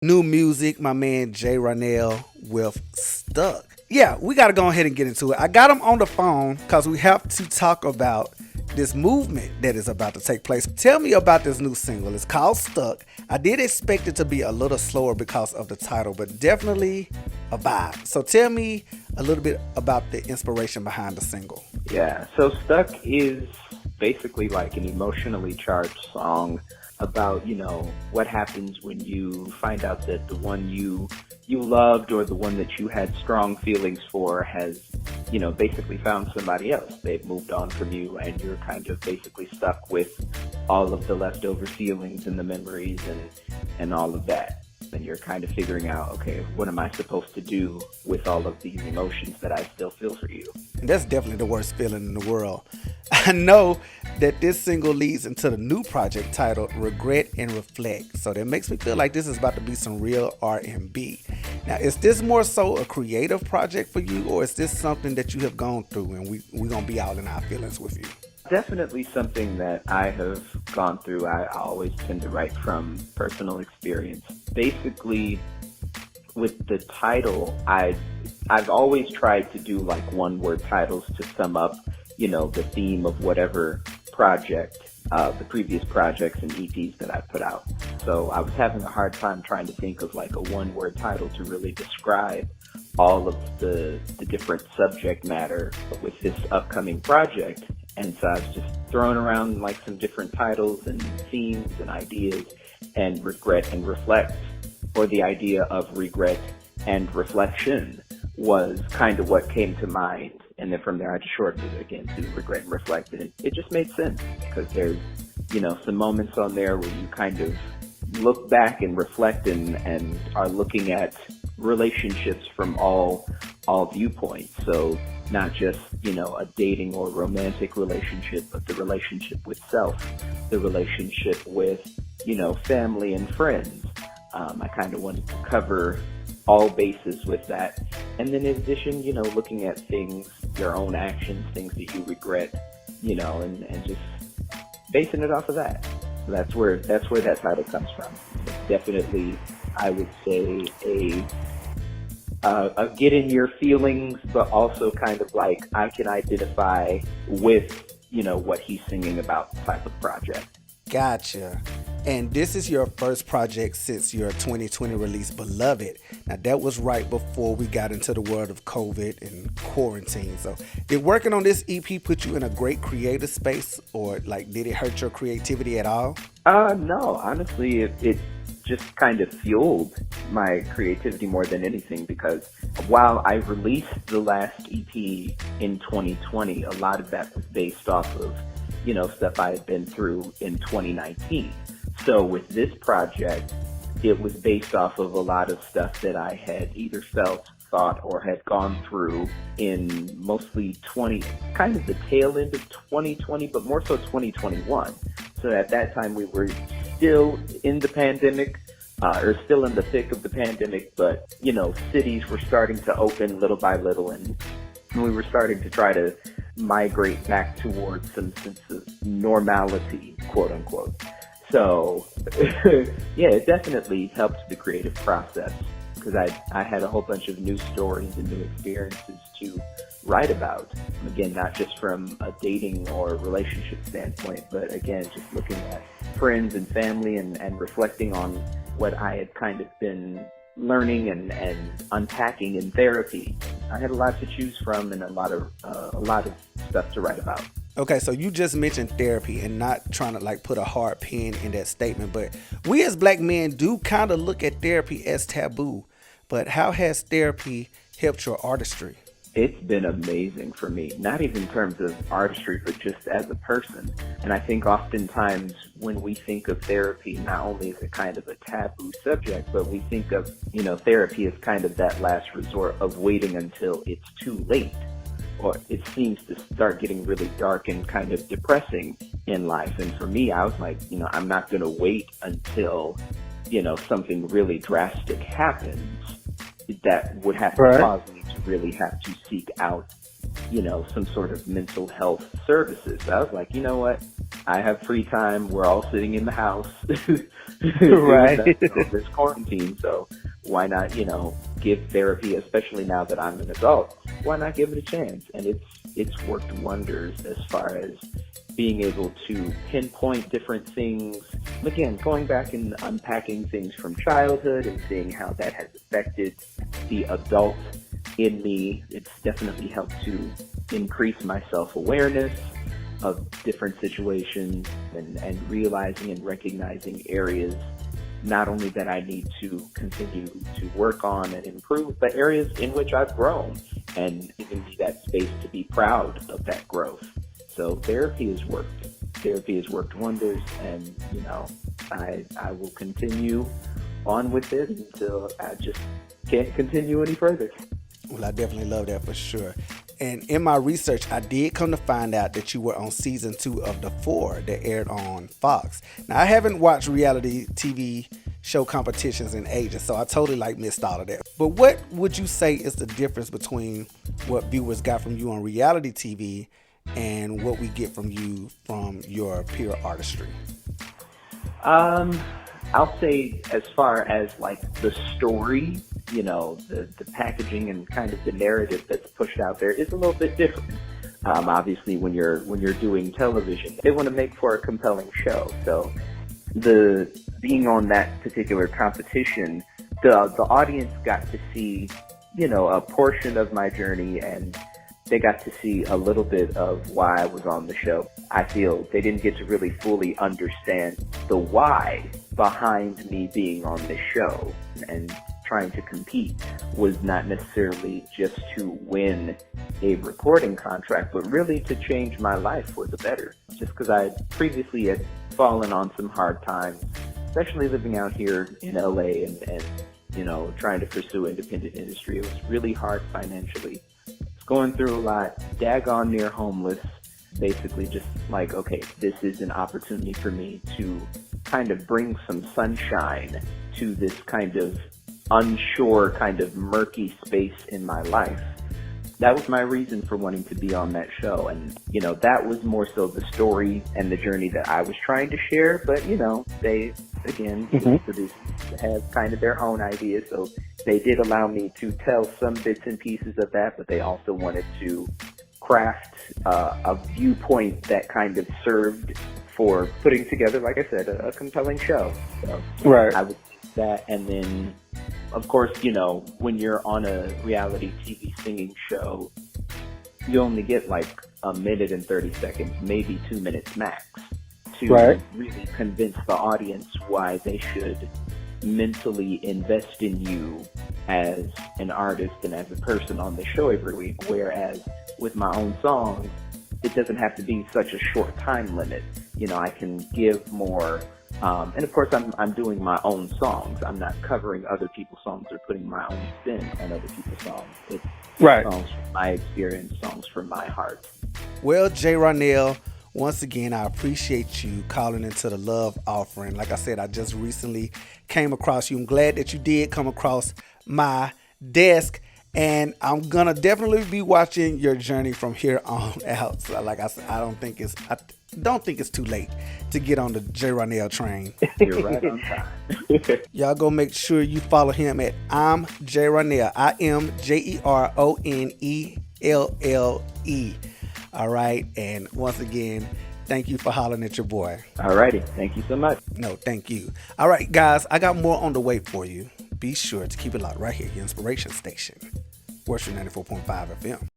New music, my man JeRonelle with Stuck. Yeah, we got to go ahead and get into it. I got him on the phone because we have to talk about this movement that is about to take place. Tell me about this new single. It's called Stuck. I did expect it to be a little slower because of the title, but definitely a vibe. So tell me a little bit about the inspiration behind the single. Yeah, so Stuck is basically like an emotionally charged song about, what happens when you find out that the one you loved or the one that you had strong feelings for has, basically found somebody else. They've moved on from you and you're kind of basically stuck with all of the leftover feelings and the memories and all of that. And you're kind of figuring out, okay, what am I supposed to do with all of these emotions that I still feel for you? And that's definitely the worst feeling in the world. I know that this single leads into the new project titled Regret and Reflect. So that makes me feel like this is about to be some real R&B. Now, is this more so a creative project for you, or is this something that you have gone through and we're going to be out in our feelings with you? Definitely something that I have gone through. I always tend to write from personal experience. Basically, with the title, I've always tried to do like one-word titles to sum up, the theme of whatever project, the previous projects and EPs that I put out. So I was having a hard time trying to think of like a one-word title to really describe all of the different subject matter with this upcoming project. And so I was just throwing around like some different titles and themes and ideas, and regret and reflect, or the idea of regret and reflection was kind of what came to mind. And then from there, I just shortened it again to regret and reflect. And it just made sense because there's, some moments on there where you kind of look back and reflect and are looking at relationships from all viewpoints. So not just, a dating or romantic relationship, but the relationship with self, the relationship with, family and friends. I kind of wanted to cover all bases with that. And then in addition, looking at things, your own actions, things that you regret, and just basing it off of that. So that's where that title comes from. It's definitely, I would say, a get in your feelings, but also kind of like I can identify with, what he's singing about type of project. Gotcha. And this is your first project since your 2020 release, Beloved. Now, that was right before we got into the world of COVID and quarantine. So, did working on this EP put you in a great creative space, or like did it hurt your creativity at all? No, honestly, it just kind of fueled my creativity more than anything, because while I released the last EP in 2020, a lot of that was based off of, stuff I had been through in 2019. So with this project, it was based off of a lot of stuff that I had either felt, thought, or had gone through in mostly kind of the tail end of 2020, but more so 2021. So at that time, we were still in the pandemic, or still in the thick of the pandemic, but, cities were starting to open little by little, and we were starting to try to migrate back towards some sense of normality, quote unquote. So, yeah, it definitely helped the creative process, because I had a whole bunch of new stories and new experiences to write about. Again, not just from a dating or relationship standpoint, but again, just looking at friends and family and reflecting on what I had kind of been learning and unpacking in therapy. I had a lot to choose from and a lot of stuff to write about. Okay, so you just mentioned therapy, and not trying to like put a hard pin in that statement, but we as black men do kind of look at therapy as taboo. But how has therapy helped your artistry? It's been amazing for me, not even in terms of artistry, but just as a person. And I think oftentimes when we think of therapy, not only is it kind of a taboo subject, but we think of, therapy as kind of that last resort of waiting until it's too late. Or it seems to start getting really dark and kind of depressing in life. And for me, I was like, I'm not going to wait until, something really drastic happens that would have to cause me to really have to seek out, some sort of mental health services. So I was like, you know what? I have free time. We're all sitting in the house. Right. This quarantine. So why not, give therapy, especially now that I'm an adult, why not give it a chance? And it's worked wonders as far as being able to pinpoint different things. Again, going back and unpacking things from childhood and seeing how that has affected the adult in me. It's definitely helped to increase my self-awareness of different situations and realizing and recognizing areas not only that I need to continue to work on and improve, but areas in which I've grown and giving me that space to be proud of that growth. So therapy has worked. Therapy has worked wonders, and I will continue on with it until I just can't continue any further. Well, I definitely love that for sure. And in my research, I did come to find out that you were on season 2 of The 4 that aired on Fox. Now, I haven't watched reality TV show competitions in ages, so I totally missed all of that. But what would you say is the difference between what viewers got from you on reality TV and what we get from you from your pure artistry? I'll say as far as the story, the packaging and kind of the narrative that's pushed out there is a little bit different. Obviously, when you're doing television, they want to make for a compelling show. So the being on that particular competition, the audience got to see, a portion of my journey, and they got to see a little bit of why I was on the show. I feel they didn't get to really fully understand the why behind me being on the show, and trying to compete was not necessarily just to win a recording contract, but really to change my life for the better. Just because I previously had fallen on some hard times, especially living out here in LA and trying to pursue independent industry. It was really hard financially. Going through a lot, daggone near homeless, basically just okay, this is an opportunity for me to kind of bring some sunshine to this kind of unsure, kind of murky space in my life. That was my reason for wanting to be on that show. And, that was more so the story and the journey that I was trying to share. But, they, again, producers have kind of their own ideas. So they did allow me to tell some bits and pieces of that, but they also wanted to craft a viewpoint that kind of served for putting together, like I said, a compelling show. So Right. I would think that. And then, of course, when you're on a reality TV singing show, you only get 1 minute and 30 seconds, maybe 2 minutes max, to really convince the audience why they should mentally invest in you as an artist and as a person on the show every week. Whereas with my own songs, it doesn't have to be such a short time limit. I can give more. And of course, I'm doing my own songs. I'm not covering other people's songs or putting my own spin on other people's songs. It's songs from my experience, songs from my heart. Well, JeRonelle, once again, I appreciate you calling into the Love Offering. Like I said, I just recently came across you. I'm glad that you did come across my desk. And I'm going to definitely be watching your journey from here on out. So like I said, I don't think it's too late to get on the JeRonelle train. You're right on time. Y'all go make sure you follow him at I'm JeRonelle. I am JeRonelle. All right. And once again, thank you for hollering at your boy. All righty. Thank you so much. No, thank you. All right, guys, I got more on the way for you. Be sure to keep it locked right here, your inspiration station, Worship 94.5 FM.